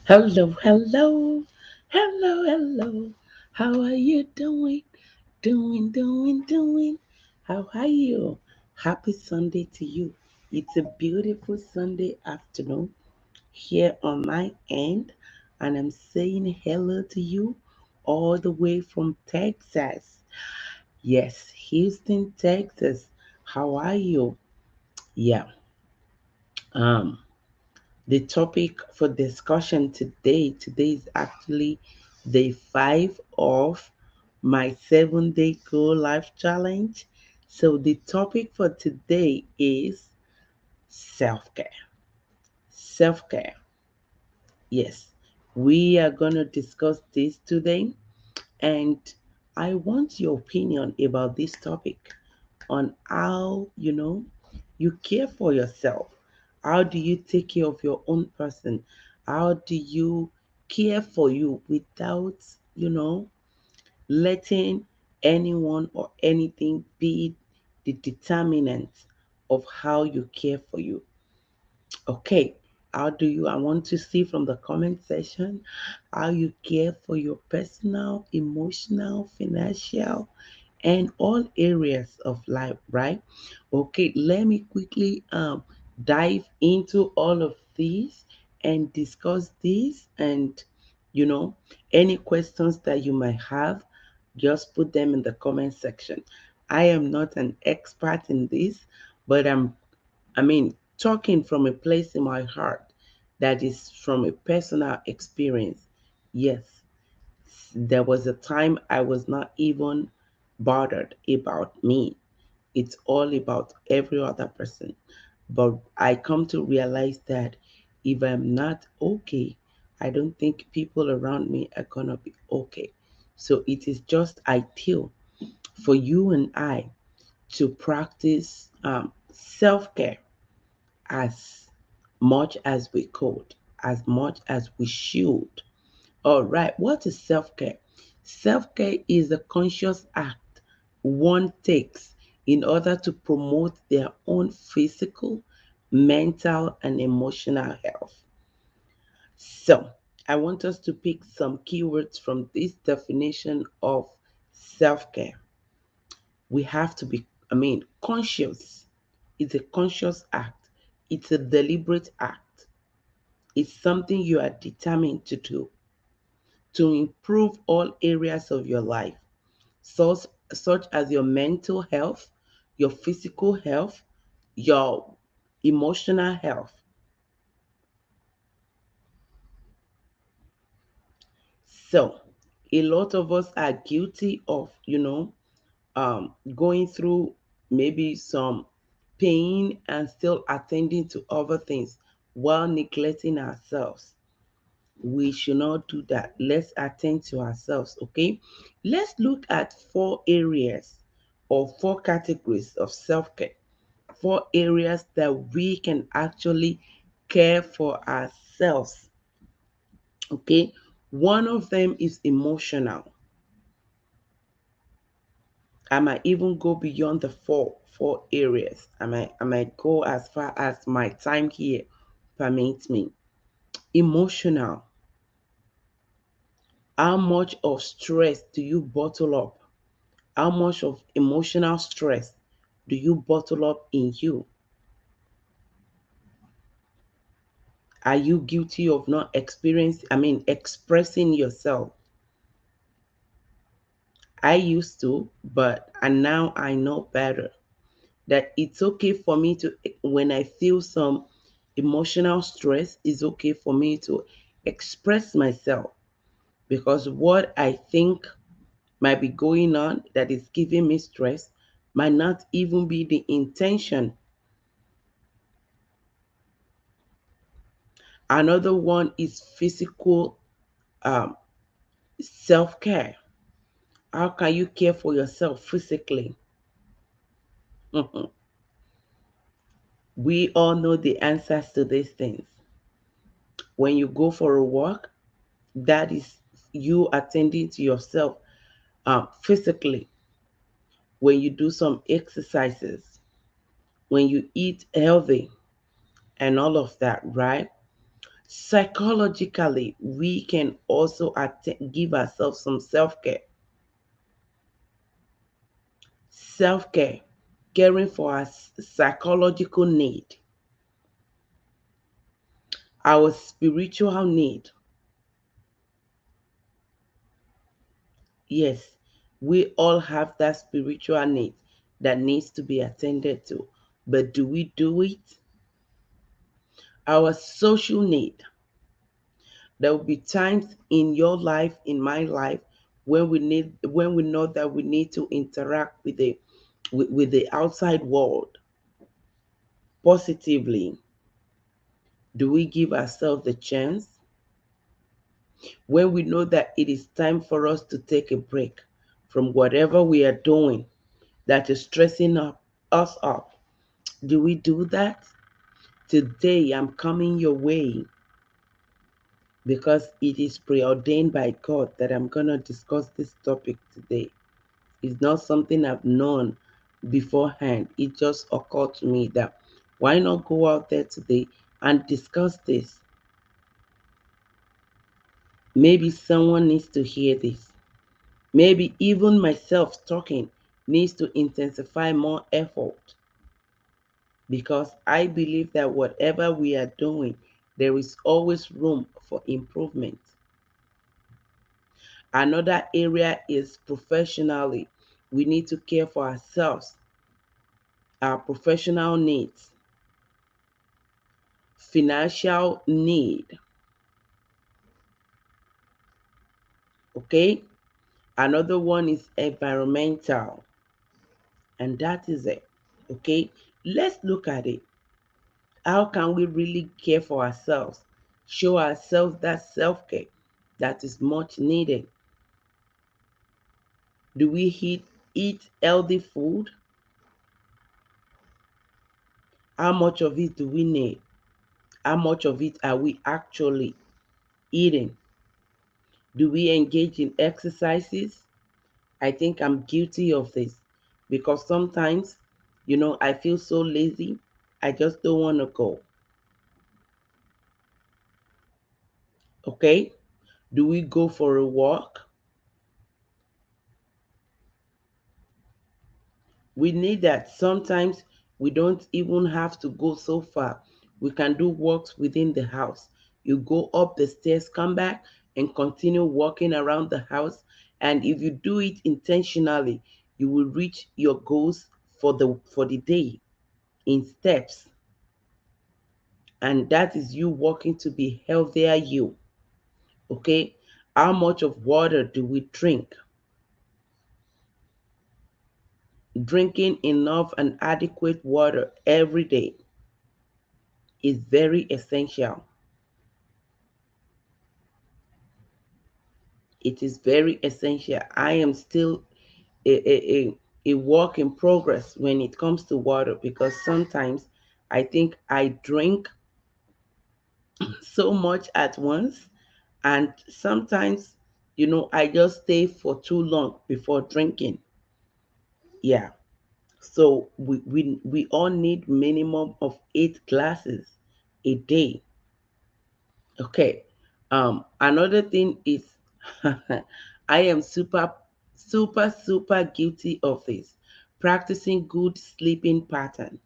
Hello, hello, hello, hello. How are you doing? Doing. How are you? Happy Sunday to you. It's a beautiful Sunday afternoon here on my end, and I'm saying hello to you all the way from Texas. Yes, Houston, Texas. How are you? Yeah. Um, The topic for discussion today is actually day 5 of my 7-day Go Life Challenge. So the topic for today is self-care. Self-care. Yes, we are going to discuss this today, and I want your opinion about this topic on how, you care for yourself. How do you take care of your own person? How do you care for you without, letting anyone or anything be the determinant of how you care for you? Okay, how do you? I want to see from the comment section how you care for your personal, emotional, financial, and all areas of life, right? Okay, let me quickly dive into all of these and discuss these, and you know any questions that you might have, just put them in the comment section. I am not an expert in this, but talking from a place in my heart that is from a personal experience. Yes, there was a time I was not even bothered about me. It's all about every other person. But I come to realize that if I'm not okay, I don't think people around me are gonna be okay. So it is just ideal for you and I to practice self care as much as we could, as much as we should. All right, what is self care? Self care is a conscious act one takes in order to promote their own physical, mental, and emotional health. So, I want us to pick some keywords from this definition of self care. We have to be, conscious. It's a conscious act, it's a deliberate act, it's something you are determined to do to improve all areas of your life, such as your mental health, your physical health, your emotional health. So, a lot of us are guilty of, going through maybe some pain and still attending to other things while neglecting ourselves. We should not do that. Let's attend to ourselves, okay? Let's look at 4 areas or 4 categories of self care, 4 areas that we can actually care for ourselves, okay? One of them is emotional. I might even go beyond the four areas. I might go as far as my time here permits me. Emotional. How much of stress do you bottle up? How much of emotional stress do you bottle up in you? Are you guilty of not expressing yourself? I used to, but and now I know better that it's okay for me to, when I feel some emotional stress, it's okay for me to express myself, because what I think might be going on that is giving me stress might not even be the intention. Another one is physical um, self care. How can you care for yourself physically? We all know the answers to these things. When you go for a walk, that is you attending to yourself physically. When you do some exercises, when you eat healthy, and all of that, right? Psychologically, we can also give ourselves some self-care. Self-care, caring for our psychological need, our spiritual need. Yes, we all have that spiritual need that needs to be attended to. But do we do it? Our social need. There will be times in your life, in my life, when we know that we need to interact with the outside world positively. Do we give ourselves the chance? When we know that it is time for us to take a break from whatever we are doing that is stressing us up, do we do that? Today, I'm coming your way because it is preordained by God that I'm going to discuss this topic today. It's not something I've known beforehand. It just occurred to me that why not go out there today and discuss this? Maybe someone needs to hear this. Maybe even myself talking needs to intensify more effort because I believe that whatever we are doing, there is always room for improvement. Another area is professionally. We need to care for ourselves, our professional needs, financial need. Okay? Another one is environmental, and that is it. Okay? Let's look at it. How can we really care for ourselves? Show ourselves that self care that is much needed. Do we eat healthy food? How much of it do we need? How much of it are we actually eating? Do we engage in exercises? I think I'm guilty of this because sometimes, I feel so lazy. I just don't want to go. Okay? Do we go for a walk? We need that. Sometimes we don't even have to go so far. We can do walks within the house. You go up the stairs, come back, and continue walking around the house. And if you do it intentionally, you will reach your goals for the day in steps. And that is you working to be healthier you. Okay? How much of water do we drink? Drinking enough and adequate water every day is very essential. It is very essential. I am still a work in progress when it comes to water because sometimes I think I drink so much at once, and sometimes, I just stay for too long before drinking. Yeah. So we all need minimum of 8 glasses a day. Okay. Another thing is I am super guilty of this. Practicing good sleeping pattern.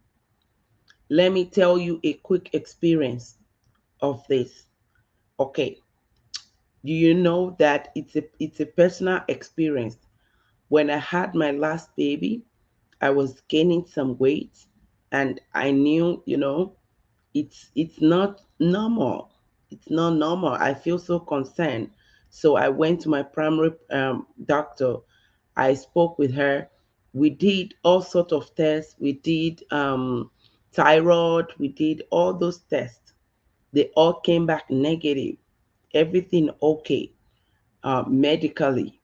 Let me tell you a quick experience of this. Okay. Do you know that it's a personal experience? When I had my last baby, I was gaining some weight and I knew, it's not normal. It's not normal. I feel so concerned. So I went to my primary doctor. I spoke with her. We did all sorts of tests. We did thyroid. We did all those tests. They all came back negative. Everything okay medically.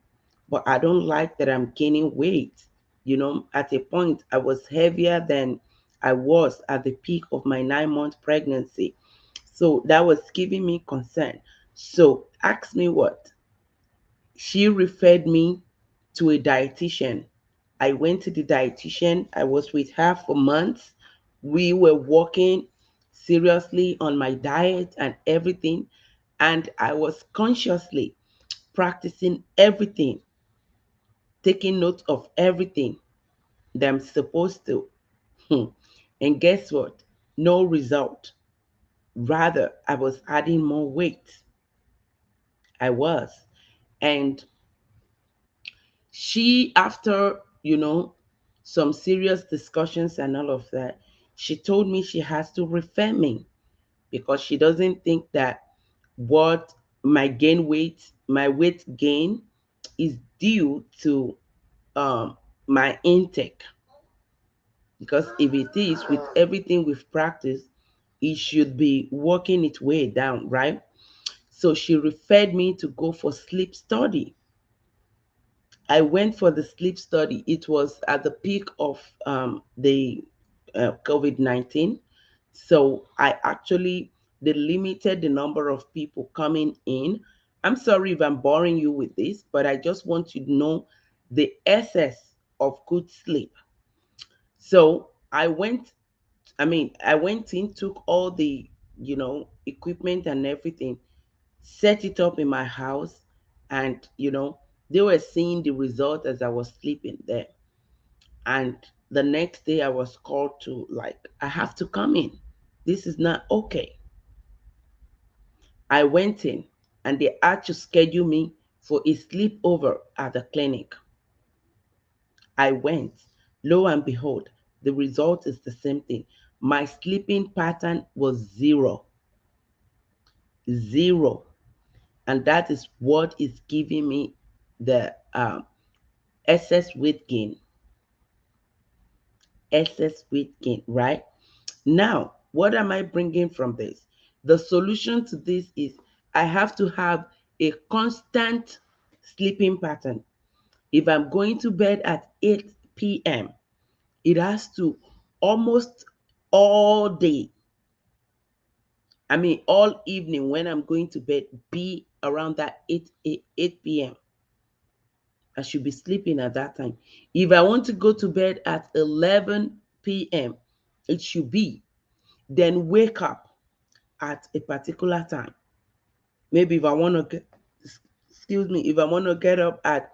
But I don't like that I'm gaining weight. At a point, I was heavier than I was at the peak of my 9 month pregnancy. So that was giving me concern. So ask me what? She referred me to a dietitian. I went to the dietitian. I was with her for months. We were working seriously on my diet and everything. And I was consciously practicing everything, taking note of everything that I'm supposed to. Hmm. And guess what? No result. Rather, I was adding more weight. I was. And she, after, some serious discussions and all of that, she told me she has to refer me because she doesn't think that what my weight gain is due to my intake. Because if it is, with everything we've practiced, it should be working its way down, right? So she referred me to go for sleep study. I went for the sleep study. It was at the peak of the COVID-19. So they limited the number of people coming in. I'm sorry if I'm boring you with this, but I just want you to know the essence of good sleep. So I went in, took all the, equipment and everything, set it up in my house, and, they were seeing the result as I was sleeping there. And the next day I was called to, like, I have to come in. This is not okay. I went in and they had to schedule me for a sleepover at the clinic. I went. Lo and behold, the result is the same thing. My sleeping pattern was zero. Zero. And that is what is giving me the excess weight gain. Excess weight gain, right? Now, what am I bringing from this? The solution to this is I have to have a constant sleeping pattern. If I'm going to bed at 8 p.m., it has to almost all day, all evening when I'm going to bed, be around that 8 p.m. I should be sleeping at that time. If I want to go to bed at 11 p.m., it should be. Then wake up at a particular time. Maybe if I want to get, excuse me, if I want to get up at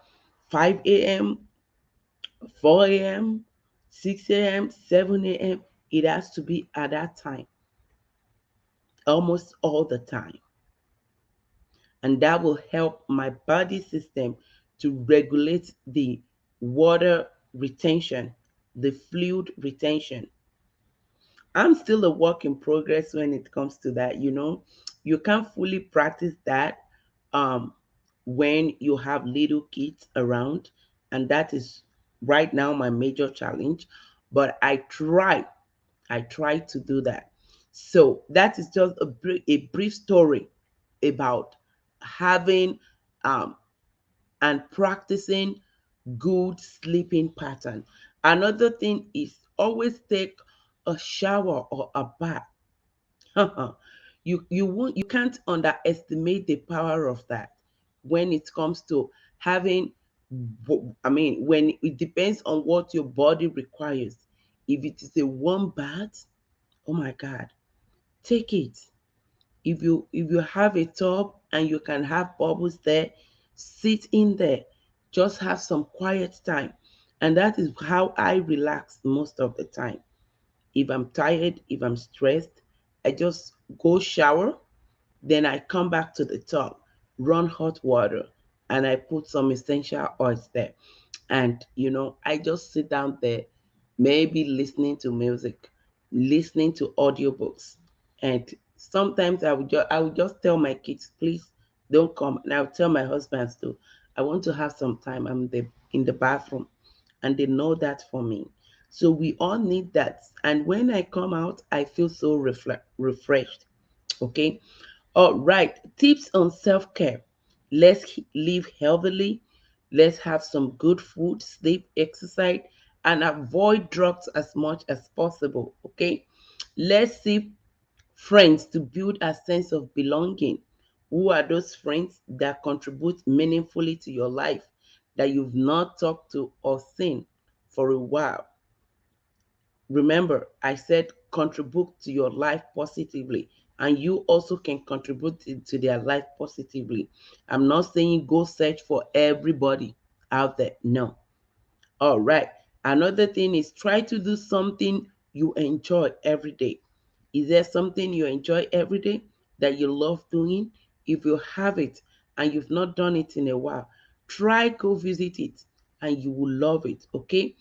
5 a.m., 4 a.m., 6 a.m., 7 a.m., it has to be at that time, almost all the time. And that will help my body system to regulate the water retention, the fluid retention. I'm still a work in progress when it comes to that. You can't fully practice that um, when you have little kids around, and that is right now my major challenge. But I try to do that. So that is just a brief story about having um, and practicing good sleeping pattern. Another thing is always take a shower or a bath. You can't underestimate the power of that when it comes to having. When it depends on what your body requires. If it is a warm bath, oh my God, take it. If you have a tub and you can have bubbles there, sit in there, just have some quiet time. And that is how I relax most of the time. If I'm tired, if I'm stressed, I just go shower, then I come back to the tub, run hot water, and I put some essential oils there. And I just sit down there, maybe listening to music, listening to audiobooks. And sometimes I would just tell my kids, please don't come. And I'll tell my husband too, I want to have some time. I'm in the bathroom. And they know that for me. So we all need that. And when I come out, I feel so refreshed. Okay. All right. Tips on self care. Let's live healthily. Let's have some good food, sleep, exercise, and avoid drugs as much as possible. Okay. Let's see friends to build a sense of belonging. Who are those friends that contribute meaningfully to your life that you've not talked to or seen for a while? Remember, I said contribute to your life positively, and you also can contribute to their life positively. I'm not saying go search for everybody out there. No. All right. Another thing is try to do something you enjoy every day. Is there something you enjoy every day that you love doing? If you have it and you've not done it in a while, try go visit it and you will love it. Okay.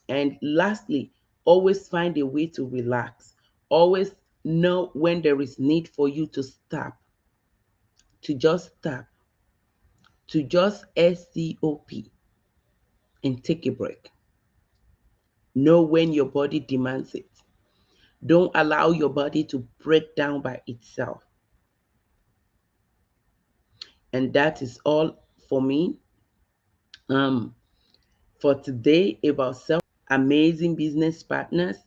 And lastly, always find a way to relax. Always know when there is need for you to stop, to just stop and take a break. Know when your body demands it. Don't allow your body to break down by itself. And that is all for me. Um, for today about amazing business partners.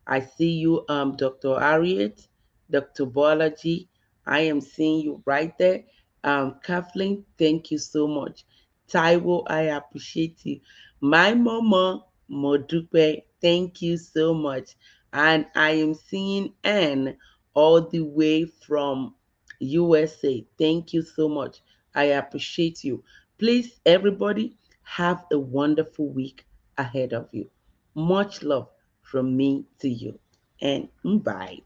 I see you, Dr. Harriet, Dr. Bolaji. I am seeing you right there. Kathleen, thank you so much. Taiwo, I appreciate you. My mama, Modupe, thank you so much. And I am seeing Anne all the way from USA. Thank you so much. I appreciate you. Please, everybody, have a wonderful week ahead of you. Much love from me to you. And bye.